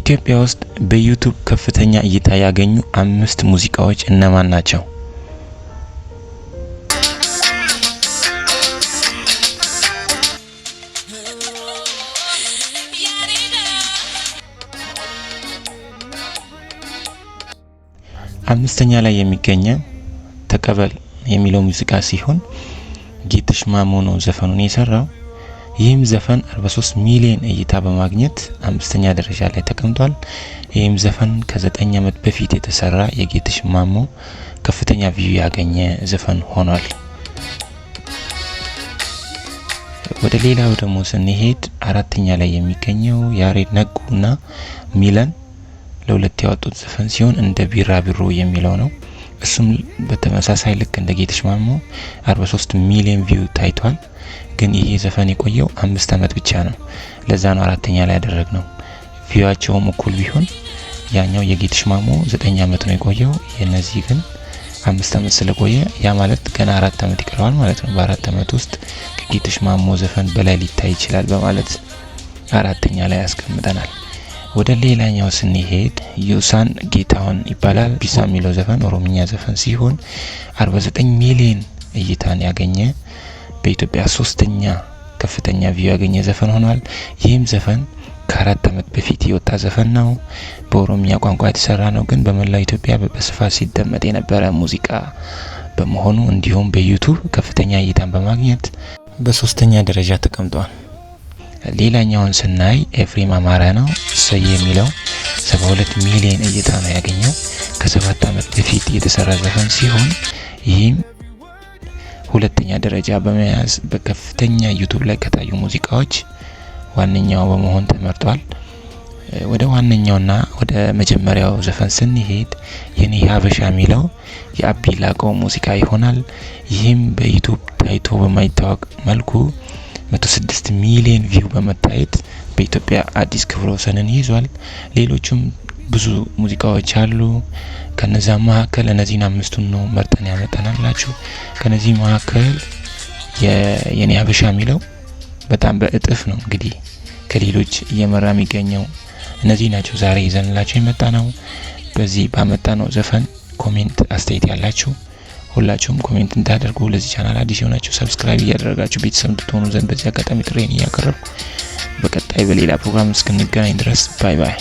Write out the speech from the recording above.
ኢትዮጵያ ውስጥ በዩቲዩብ ከፍተኛ እይታ ያገኙ 5 ሙዚቃዎች እነማን ናቸው? አምስተኛ ላይ የሚገኘው ተቀበል የሚለው ሙዚቃ ሲሆን ጌትሽ ማሞ ነው ዘፈኑን የሰራው። ይህም ዘፈን 43 ሚሊዮን እይታ በማግኘት አምስተኛ ደረጃ ላይ ተቀምጧል። ይህም ዘፈን ከ9 ዓመት በፊት የተሰራ የጌትሽ ማሞ ከፍተኛ ቪው ያገኘ ዘፈን ሆኗል። ወደ ሌላው ደግሞ ስንሄድ አራተኛ ላይ የሚገኘው ያሬድ ነጉና ሚለን ለሁለት ያወጡት ዘፈን ሲሆን እንደ ቢራቢሮ የሚለው ነው። እሱም በተመሳሳይ ልክ እንደ ጌትሽ ማሞ 43 ሚሊዮን ቪው ታይቷል። ግን ይሄ ዘፈን የቆየው 5 ዓመት ብቻ ነው። ለዛ ነው አራተኛ ላይ ያደረግነው። ቪዋቸውም እኩል ቢሆን ያኛው የጌትሽ ማሞ 9 ዓመት ነው የቆየው፣ የነዚህ ግን 5 ዓመት ስለቆየ ያ ማለት ገና 4 ዓመት ይቀረዋል ማለት ነው። በ4 ዓመት ውስጥ ከጌትሽ ማሞ ዘፈን በላይ ሊታይ ይችላል በማለት አራተኛ ላይ ያስቀምጠናል። ወደ ሌላኛው ስንሄድ ዩሳን ጌታውን ይባላል። ቢሳ የሚለው ዘፈን ኦሮምኛ ዘፈን ሲሆን 49 ሚሊዮን እይታን ያገኘ በኢትዮጵያ 3ኛ ከፍተኛ ቪው ያገኘ ዘፈን ሆኗል። ይህም ዘፈን ከ4 ዓመት በፊት የወጣ ዘፈን ነው። በኦሮምኛ ቋንቋ የተሰራ ነው፣ ግን በመላው ኢትዮጵያ በስፋት ሲደመጥ የነበረ ሙዚቃ በመሆኑ እንዲሁም በዩቲዩብ ከፍተኛ እይታን በማግኘት በ3ኛ ደረጃ ተቀምጧል። ሌላኛውን ስናይ ኤፍሬም አማረ ነው። እሰይ የሚለው 72 ሚሊዮን እይታ ነው ያገኘው። ከ7 ዓመት በፊት የተሰራ ዘፈን ሲሆን ይህም ሁለተኛ ደረጃ በመያዝ በከፍተኛ ዩቲዩብ ላይ ከታዩ ሙዚቃዎች ዋነኛው በመሆን ተመርጧል። ወደ ዋነኛውና ወደ መጀመሪያው ዘፈን ስንሄድ የኔ ሀበሻ የሚለው የአቢ ላቆ ሙዚቃ ይሆናል። ይህም በዩቲዩብ ታይቶ በማይታወቅ መልኩ 106 ሚሊዮን ቪው በመታየት በኢትዮጵያ አዲስ ክብረ ወሰንን ይዟል። ሌሎችም ብዙ ሙዚቃዎች አሉ። ከነዛ መካከል እነዚህን 5ቱን ነው መርጠን ያመጣናላችሁ። ከነዚህ መካከል የኔ ሀበሻ የሚለው በጣም በእጥፍ ነው እንግዲህ ከሌሎች እየመራ የሚገኘው። እነዚህ ናቸው ዛሬ ይዘንላችሁ የመጣነው። በዚህ ባመጣነው ዘፈን ኮሜንት አስተያየት ያላችሁ ሁላችሁም ኮሜንት እንታደርጉ። ለዚህ ቻናል አዲስ የሆናችሁ ሰብስክራይብ እያደረጋችሁ ቤተሰብ እንድትሆኑ ዘንድ በዚህ አጋጣሚ ጥሬን እያቀረብኩ በቀጣይ በሌላ ፕሮግራም እስክንገናኝ ድረስ ባይ ባይ።